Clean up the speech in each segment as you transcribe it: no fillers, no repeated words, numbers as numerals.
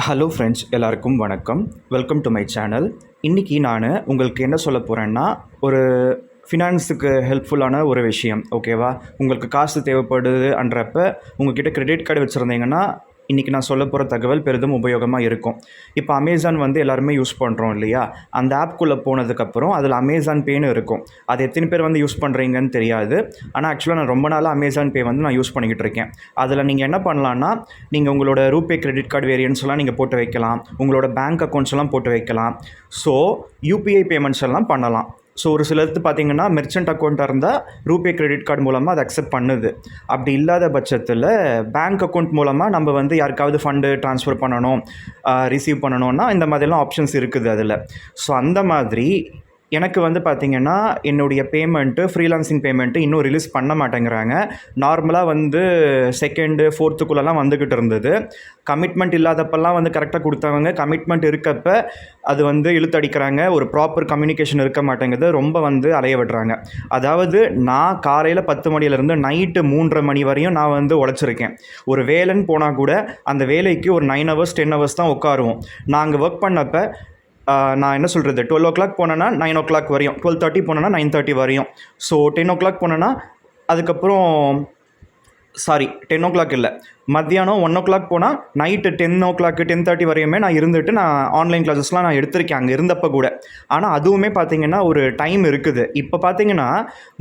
Hello friends, எல்லாருக்கும் வணக்கம். Welcome to my channel. இன்றைக்கி நான் உங்களுக்கு என்ன சொல்ல போகிறேன்னா, ஒரு ஃபினான்ஸுக்கு ஹெல்ப்ஃபுல்லான ஒரு விஷயம். ஓகேவா? உங்களுக்கு காசு தேவைப்படுதுன்றப்ப உங்கள்கிட்ட கிரெடிட் கார்டு வச்சுருந்தீங்கன்னா இன்றைக்கி நான் சொல்ல போகிற தகவல் பெரிதும் உபயோகமாக இருக்கும். இப்போ அமேசான் எல்லாருமே யூஸ் பண்ணுறோம் இல்லையா? அந்த ஆப்குள்ளே போனதுக்கப்புறம் அதில் அமேசான் பேன்னு இருக்கும். அது எத்தனை பேர் யூஸ் பண்ணுறீங்கன்னு தெரியாது. ஆனால் ஆக்சுவலாக நான் ரொம்ப நாளாக அமேசான் பே நான் யூஸ் பண்ணிக்கிட்டு இருக்கேன். அதில் நீங்கள் என்ன பண்ணலான்னா, நீங்கள் உங்களோட ரூபே கிரெடிட் கார்டு வேரியன்ஸ்லாம் நீங்கள் போட்டு வைக்கலாம். உங்களோட பேங்க் அக்கௌண்ட்ஸ்லாம் போட்டு வைக்கலாம். ஸோ யூபிஐ பேமெண்ட்ஸ் எல்லாம் பண்ணலாம். ஸோ ஒரு சிலருக்கு பார்த்தீங்கன்னா மெர்ச்சன்ட் அக்கௌண்ட்டாக இருந்தால் ரூபே கிரெடிட் கார்டு மூலமாக அதை அக்செப்ட் பண்ணுது. அப்படி இல்லாத பட்சத்தில் பேங்க் அக்கௌண்ட் மூலமாக நம்ம யாருக்காவது ஃபண்டு ட்ரான்ஸ்ஃபர் பண்ணணும், ரிசீவ் பண்ணணும்னா இந்த மாதிரிலாம் ஆப்ஷன்ஸ் இருக்குது அதில். ஸோ அந்த மாதிரி எனக்கு பார்த்திங்கன்னா என்னுடைய பேமெண்ட்டு, ஃப்ரீலான்சிங் பேமெண்ட்டு இன்னும் ரிலீஸ் பண்ண மாட்டேங்கிறாங்க. நார்மலாக செகண்டு, ஃபோர்த்துக்குள்ளெல்லாம் வந்துக்கிட்டு இருந்தது. கமிட்மெண்ட் இல்லாதப்பெல்லாம் கரெக்டாக கொடுத்தவங்க, கமிட்மெண்ட் இருக்கப்ப அது இழுத்தடிக்கிறாங்க. ஒரு ப்ராப்பர் கம்யூனிகேஷன் இருக்க மாட்டேங்குது. ரொம்ப அலைய விடுறாங்க. அதாவது நான் காலையில் 10 மணிலேருந்து நைட்டு 3:30 மணி வரையும் நான் உழைச்சிருக்கேன். ஒரு வேலைன்னு போனால் கூட அந்த வேலைக்கு ஒரு 9 ஹவர்ஸ் 10 ஹவர்ஸ் தான் உட்காருவோம். நாங்கள் ஒர்க் பண்ணப்போ நான் என்ன சொல்கிறது, 12 o'clock போனேன்னா 9 o'clock வரையும், 12:30 போனேன்னா 9:30 வரையும். ஸோ 10 o'clock போனேன்னா அதுக்கப்புறம் 10 o'clock இல்லை, மத்தியானம் 1 o'clock போனால் நைட்டு 10 o'clock 10:30 வரையுமே நான் இருந்துட்டு நான் ஆன்லைன் கிளாஸஸ்லாம் நான் எடுத்திருக்கேன் அங்கே இருந்தப்போ கூட. ஆனால் அதுவுமே பார்த்திங்கன்னா ஒரு டைம் இருக்குது. இப்போ பார்த்திங்கன்னா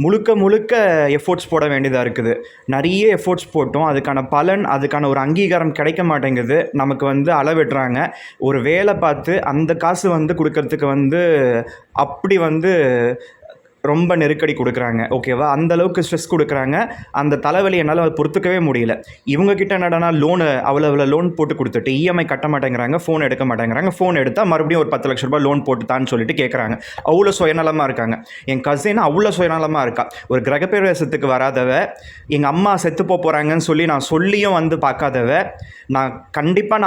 முழுக்க எஃபோர்ட்ஸ் போட வேண்டியதாக இருக்குது. நிறைய எஃபோர்ட்ஸ் போட்டோம், அதுக்கான பலன், அதுக்கான ஒரு அங்கீகாரம் கிடைக்க மாட்டேங்குது. நமக்கு அளவிடுறாங்க. ஒரு வேலை பார்த்து அந்த காசு கொடுக்கறதுக்கு அப்படி ரொம்ப நெருக்கடி கொடுக்குறாங்க. ஓகேவா? அந்தளவுக்கு ஸ்ட்ரெஸ் கொடுக்குறாங்க. அந்த தலைவலி என்னால் பொறுத்துக்கவே முடியல. இவங்ககிட்ட என்னடானா அவ்வளோ லோன் போட்டு கொடுத்துட்டு இஎம்ஐ கட்ட மாட்டேங்கிறாங்க, ஃபோன் எடுக்க மாட்டேங்கிறாங்க. ஃபோன் எடுத்தால் மறுபடியும் ஒரு 10 லட்ச ரூபாய் லோன் போட்டுத்தான்னு சொல்லிட்டு கேட்குறாங்க. அவ்வளோ சுயநலமாக இருக்காங்க. என் கசின் அவ்வளோ சுயநலமாக இருக்கா. ஒரு கிரகப்பிரவேசத்துக்கு வராதவ, எங்கள் அம்மா செத்து போகிறாங்கன்னு சொல்லி நான் சொல்லியும் பார்க்காதவ, நான்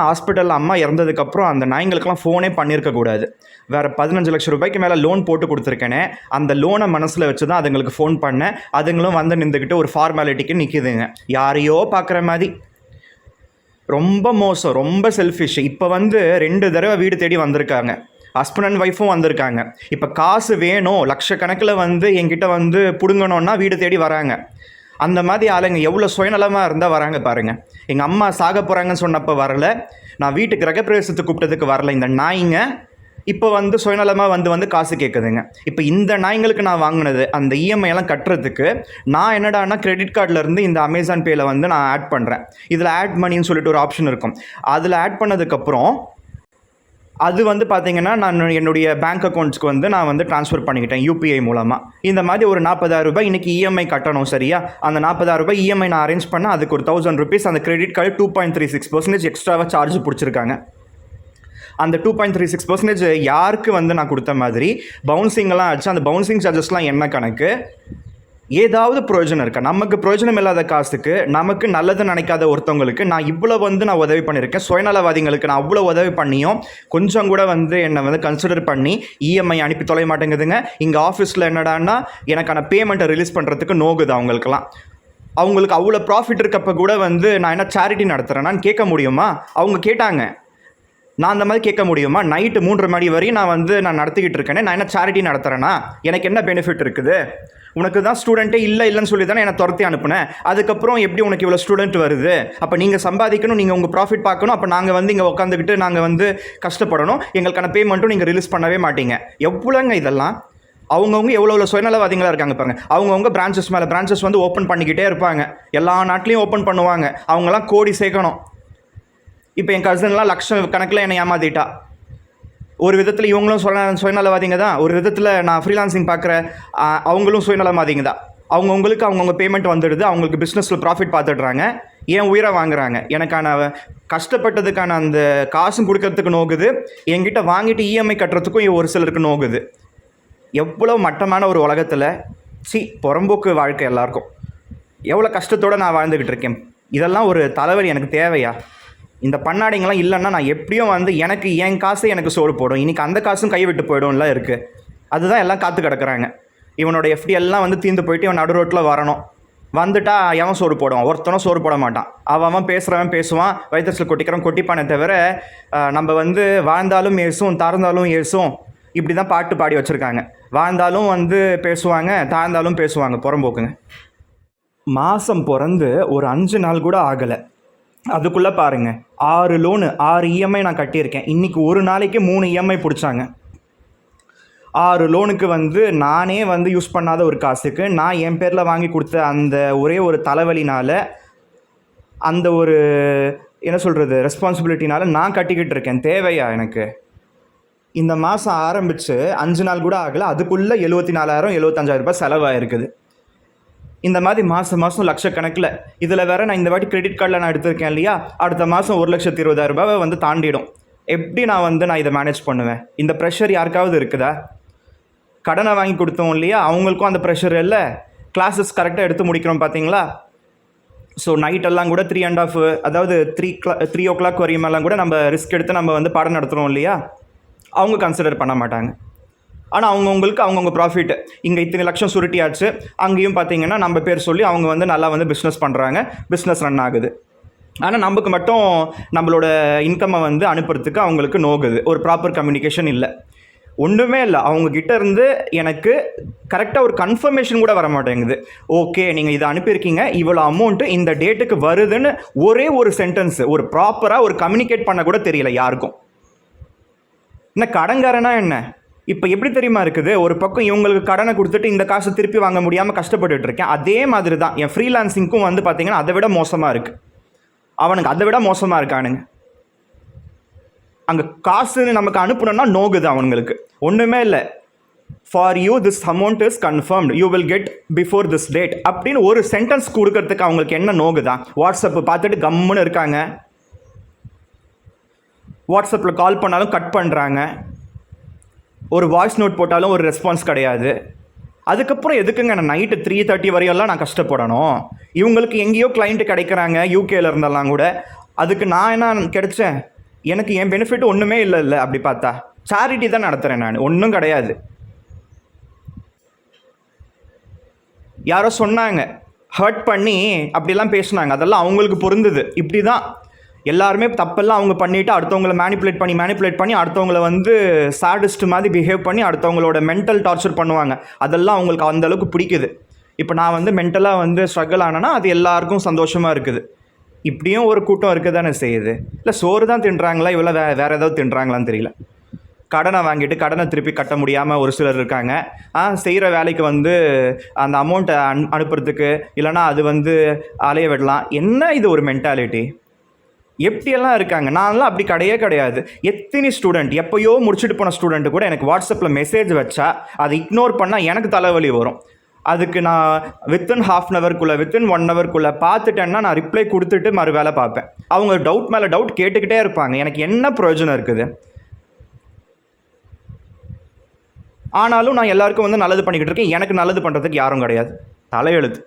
ஹாஸ்பிட்டலில் அம்மா இறந்ததுக்கப்புறம் அந்த நாய்ங்களுக்கெல்லாம் ஃபோனே பண்ணியிருக்கக்கூடாது. வேறு 15 லட்ச ரூபாய்க்கு மேலே லோன் போட்டு கொடுத்துருக்கேனே, அந்த லோனை மனசில் வச்சு தான் அதுங்களுக்கு ஃபோன் பண்ணேன். அதுங்களும் நின்றுக்கிட்டு ஒரு ஃபார்மாலிட்டிக்கு நிற்கிதுங்க, யாரையோ பார்க்குற மாதிரி. ரொம்ப மோசம், ரொம்ப செல்ஃபிஷ். இப்போ 2 தடவை வீடு தேடி வந்திருக்காங்க. ஹஸ்பண்ட் அண்ட் ஒய்ஃபும் வந்திருக்காங்க. இப்போ காசு வேணும், லட்சக்கணக்கில் என்கிட்ட பிடுங்கணுன்னா வீடு தேடி வராங்க. அந்த மாதிரி ஆளுங்க எவ்வளோ சுயநலமாக இருந்தால் வராங்க பாருங்கள். எங்கள் அம்மா சாக போகிறாங்கன்னு சொன்னப்போ வரல, நான் வீட்டு கிரகப்பிரவேசத்துக்கு கூப்பிட்டதுக்கு வரல இந்த நாய்ங்க. இப்போ சுயநலமாக காசு கேட்குதுங்க. இப்போ இந்த நாய்ங்களுக்கு நான் வாங்கினது அந்த இஎம்ஐலாம் கட்டுறதுக்கு நான் என்னடானா கிரெடிட் கார்டிலேருந்து இந்த அமேசான் பேயில் நான் ஆட் பண்ணுறேன். இதில் ஆட் மணின்னு சொல்லிட்டு ஒரு ஆப்ஷன் இருக்கும். அதில் ஆட் பண்ணதுக்கப்புறம் அது பார்த்திங்கன்னா நான் என்னுடைய பேங்க் அக்கௌண்ட்ஸ்க்கு நான் ட்ரான்ஸ்ஃபர் பண்ணிக்கிட்டேன் யூபிஐ மூலமாக. இந்த மாதிரி ஒரு 40,000 ரூபாய் இன்றைக்கி இஎம்ஐ கட்டணும். சரியா? அந்த 40,000 ரூபாய் இஎம்ஐ நான் அரேஞ்ச் பண்ணால் அதுக்கு ஒரு 1000 rupees அந்த கிரெடிட் கார்டு 2.36% எக்ஸ்ட்ராவாக சார்ஜ் பிடிச்சிருக்காங்க. அந்த 2.36% யாருக்கு நான் கொடுத்த மாதிரி பவுன்சிங்கெல்லாம் ஆச்சு. அந்த பவுன்சிங் சார்ஜஸ்லாம் என்ன கணக்கு? ஏதாவது பிரயோஜனம் இருக்கா? நமக்கு பிரயோஜனம் இல்லாத காசுக்கு, நமக்கு நல்லது நினைக்காத ஒருத்தவங்களுக்கு நான் இவ்வளோ நான் உதவி பண்ணியிருக்கேன். சுயநலவாதிகளுக்கு நான் அவ்வளோ உதவி பண்ணியும் கொஞ்சம் கூட என்னை கன்சிடர் பண்ணி இஎம்ஐ அனுப்பி தொலைய மாட்டேங்குதுங்க. இங்கே ஆஃபீஸில் என்னடான்னா எனக்கான பேமெண்ட்டை ரிலீஸ் பண்ணுறதுக்கு நோகுது அவங்களுக்கெல்லாம். அவங்களுக்கு அவ்வளோ ப்ராஃபிட் இருக்கப்போ கூட நான் என்ன சேரிட்டி நடத்துகிறேன்னான்னு கேட்க முடியுமா? அவங்க கேட்டாங்க. நான் அந்த மாதிரி கேட்க முடியுமா? நைட்டு 3:30 மணி வரையும் நான் நடத்திக்கிட்டு இருக்கேனே, நான் என்ன சேரிட்டி நடத்துகிறேன்னா எனக்கு என்ன பெனிஃபிட் இருக்குது? உனக்கு தான் ஸ்டூடெண்ட்டே இல்லைன்னு சொல்லி தானே என்னை துரத்தி அனுப்புனேன். அதுக்கப்புறம் எப்படி உனக்கு இவ்வளோ ஸ்டூடெண்ட் வருது? அப்போ நீங்கள் சம்பாதிக்கணும், நீங்கள் உங்கள் ப்ராஃபிட் பார்க்கணும். அப்போ நாங்கள் இங்கே உட்காந்துக்கிட்டு நாங்கள் கஷ்டப்படணும். எங்களுக்கான பேமெண்ட்டும் நீங்கள் ரிலீஸ் பண்ணவே மாட்டீங்க. எவ்வளோங்க இதெல்லாம்? அவங்கவுங்க எவ்வளோ சுயநலவாதிகளாக இருக்காங்க பாருங்கள். அவங்கவுங்க பிரான்ச்சஸ் மேலே பிரான்ச்சஸ் ஓப்பன் பண்ணிக்கிட்டே இருப்பாங்க. எல்லா நாட்டிலையும் ஓப்பன் பண்ணுவாங்க. அவங்களாம் கோடி சேர்க்கணும். இப்போ என் கசின்லாம் லட்ச கணக்கில் என்னை ஏமாத்திட்டா. ஒரு விதத்தில் இவங்களும் சுயநலவாதிங்க தான், ஒரு விதத்தில் நான் ஃப்ரீலான்சிங் பார்க்குற அவங்களும் சுயநலவாதிங்க தான். அவங்கவுங்க பேமெண்ட் வந்துடுது, அவங்களுக்கு பிஸ்னஸில் ப்ராஃபிட் பார்த்துடுறாங்க, ஏன் உயிரை வாங்குறாங்க. எனக்கான கஷ்டப்பட்டதுக்கான அந்த காசும் கொடுக்கறதுக்கு நோக்குது, என்கிட்ட வாங்கிட்டு இஎம்ஐ கட்டுறதுக்கும் ஒரு சிலருக்கு நோக்குது. எவ்வளோ மட்டமான ஒரு உலகத்தில் புறம்போக்கு வாழ்க்கை எல்லாருக்கும். எவ்வளோ கஷ்டத்தோடு நான் வாழ்ந்துக்கிட்டு இருக்கேன். இதெல்லாம் ஒரு தலைவலி எனக்கு தேவையா? இந்த பண்ணாடிங்கெல்லாம் இல்லைன்னா நான் எப்படியும் எனக்கு என் காசு எனக்கு சோறு போடும், இன்றைக்கி அந்த காசும் கைவிட்டு போய்டும்லாம் இருக்குது. அதுதான் எல்லாம் காத்து கிடக்குறாங்க. இவனோட எஃப்டி எல்லாம் தீர்ந்து போயிட்டு இவன் நடு ரோட்டில் வரணும். வந்துட்டா எவன் சோறு போடுவான்? ஒருத்தனும் சோறு போட மாட்டான். அவன் பேசுகிறவன் பேசுவான், வயிற்றுல கொட்டிக்கிறவன் கொட்டிப்பானே தவிர நம்ம வந்து வாழ்ந்தாலும் ஏசும் தாழ்ந்தாலும் ஏசும் இப்படி தான் பாட்டு பாடி வச்சுருக்காங்க. வாழ்ந்தாலும் வந்து பேசுவாங்க, தாழ்ந்தாலும் பேசுவாங்க. புறம்போக்குங்க. மாதம் பிறந்து ஒரு 5 நாள் கூட ஆகலை, அதுக்குள்ளே பாருங்கள் 6 லோனு 6 இஎம்ஐ நான் கட்டியிருக்கேன். இன்றைக்கி ஒரு நாளைக்கு 3 இஎம்ஐ பிடிச்சாங்க. 6 லோனுக்கு வந்து நானே வந்து யூஸ் பண்ணாத ஒரு காசுக்கு நான் என் பேரில் வாங்கி கொடுத்த அந்த ஒரே ஒரு தலைவலினால், அந்த ஒரு என்ன சொல்கிறது ரெஸ்பான்சிபிலிட்டினால் நான் கட்டிக்கிட்டு இருக்கேன். தேவையா எனக்கு? இந்த மாதம் ஆரம்பித்து 5 நாள் கூட ஆகலை, அதுக்குள்ளே 74,000 75,000 ரூபாய் செலவாயிருக்குது. இந்த மாதிரி மாதம் லட்சக்கணக்கில். இதில் வேறு நான் இந்த வாட்டி கிரெடிட் கார்டில் நான் எடுத்திருக்கேன் இல்லையா, அடுத்த மாதம் 1,20,000 ரூபாவை வந்து தாண்டிடும். எப்படி நான் இதை மேனேஜ் பண்ணுவேன்? இந்த ப்ரெஷர் யாருக்காவது இருக்குதா? கடனை வாங்கி கொடுத்தோம் இல்லையா, அவங்களுக்கும் அந்த ப்ரெஷர் இல்லை. கிளாஸஸ் கரெக்டாக எடுத்து முடிக்கிறோம் பார்த்தீங்களா? ஸோ நைட்டெல்லாம் கூட 3:30 அதாவது 3 o'clock வரையுமெல்லாம் கூட நம்ம ரிஸ்க் எடுத்து நம்ம வந்து பாடம் நடத்துகிறோம் இல்லையா, அவங்க கன்சிடர் பண்ண மாட்டாங்க. ஆனால் அவங்கவுங்களுக்கு அவங்கவுங்க ப்ராஃபிட். இங்கே இத்தனை லட்சம் சுருட்டியாச்சு, அங்கேயும் பார்த்தீங்கன்னா நம்ம பேர் சொல்லி அவங்க வந்து நல்லா வந்து பிஸ்னஸ் பண்ணுறாங்க, பிஸ்னஸ் ரன் ஆகுது. ஆனால் நமக்கு மட்டும் நம்மளோட இன்கம்மை வந்து அனுப்புறதுக்கு அவங்களுக்கு நோகுது. ஒரு ப்ராப்பர் கம்யூனிகேஷன் இல்லை, ஒன்றுமே இல்லை. அவங்கக்கிட்ட இருந்து எனக்கு கரெக்டாக ஒரு கன்ஃபர்மேஷன் கூட வர மாட்டேங்குது. ஓகே, நீங்கள் இதை அனுப்பியிருக்கீங்க, இவ்வளோ அமௌண்ட்டு இந்த டேட்டுக்கு வருதுன்னு ஒரே ஒரு சென்டென்ஸு, ஒரு ப்ராப்பராக ஒரு கம்யூனிகேட் பண்ண கூட தெரியல யாருக்கும். என்ன கடன்காரனா என்ன? இப்போ எப்படி தெரியுமா இருக்குது, ஒரு பக்கம் இவங்களுக்கு கடனை கொடுத்துட்டு இந்த காசை திருப்பி வாங்க முடியாமல் கஷ்டப்பட்டுட்டு இருக்கேன். அதே மாதிரி தான் என் ஃப்ரீலான்சிங்க்கும் வந்து பார்த்தீங்கன்னா அதை விட மோசமாக இருக்குது. அவனுக்கு அதை விட மோசமாக இருக்கானுங்க. அங்கே காசுன்னு நமக்கு அனுப்பணும்னா நோகுது அவங்களுக்கு. ஒன்றுமே இல்லை, for you this amount is confirmed, you will get before this date அப்படின்னு ஒரு சென்டென்ஸ் கொடுக்கறதுக்கு அவங்களுக்கு என்ன நோகுதான்? வாட்ஸ்அப்பு பார்த்துட்டு கம்முன்னு இருக்காங்க. வாட்ஸ்அப்பில் கால் பண்ணாலும் கட் பண்ணுறாங்க, ஒரு வாய்ஸ் நோட் போட்டாலும் ஒரு ரெஸ்பான்ஸ் கிடையாது. அதுக்கப்புறம் எதுக்குங்க நான் நைட்டு 3:30 வரையெல்லாம் நான் கஷ்டப்படணும்? இவங்களுக்கு எங்கேயோ கிளைண்ட்டு கிடைக்கிறாங்க யூகேல இருந்தெல்லாம் கூட. அதுக்கு நான் என்ன கிடைச்சேன்? எனக்கு என் பெனிஃபிட் ஒன்றுமே இல்லை. அப்படி பார்த்தா சேரிட்டி தான் நடத்துகிறேன் நான், ஒன்றும் கிடையாது. யாரோ சொன்னாங்க, ஹர்ட் பண்ணி அப்படிலாம் பேசுனாங்க, அதெல்லாம் அவங்களுக்கு பொருந்தது. இப்படி தான் எல்லாருமே தப்பெல்லாம் அவங்க பண்ணிவிட்டு அடுத்தவங்களை மேனிப்புலேட் பண்ணி அடுத்தவங்களை வந்து சாடிஸ்ட் மாதிரி பிஹேவ் பண்ணி அடுத்தவங்களோட மென்டல் டார்ச்சர் பண்ணுவாங்க. அதெல்லாம் அவங்களுக்கு அந்தளவுக்கு பிடிக்குது. இப்போ நான் வந்து மென்டலாக வந்து ஸ்ட்ரகிள் ஆனேன்னா அது எல்லாருக்கும் சந்தோஷமாக இருக்குது. இப்படியும் ஒரு கூட்டம் இருக்க தானே செய்யுது. இல்லை சோறு தான் தின்றாங்களா, இவ்வளோ வேறு ஏதாவது தின்றாங்களான்னு தெரியல. கடனை வாங்கிட்டு கடனை திருப்பி கட்ட முடியாமல் ஒரு சிலர் இருக்காங்க. செய்கிற வேலைக்கு வந்து அந்த அமௌண்ட்டை அனுப்புறதுக்கு இல்லைனா அது வந்து அலைய விடலாம். என்ன இது ஒரு மென்டாலிட்டி? எப்படியெல்லாம் இருக்காங்க. நான்லாம் அப்படி கிடையாது. எத்தனை ஸ்டூடெண்ட், எப்போயோ முடிச்சுட்டு போன ஸ்டூடெண்ட்டு கூட எனக்கு வாட்ஸ்அப்பில் மெசேஜ் வச்சா அதை இக்னோர் பண்ணால் எனக்கு தலைவலி வரும். அதுக்கு நான் வித்தின் 1/2 hourக்குள்ளே வித்தின் 1 hourக்குள்ளே பார்த்துட்டேன்னா நான் ரிப்ளை கொடுத்துட்டு மறு வேலை பார்ப்பேன். அவங்க டவுட் மேலே டவுட் கேட்டுக்கிட்டே இருப்பாங்க. எனக்கு என்ன பிரயோஜனம் இருக்குது? ஆனாலும் நான் எல்லாருக்கும் வந்து நல்லது பண்ணிக்கிட்டு இருக்கேன். எனக்கு நல்லது பண்ணுறதுக்கு யாரும் கிடையாது. தலையெழுத்து.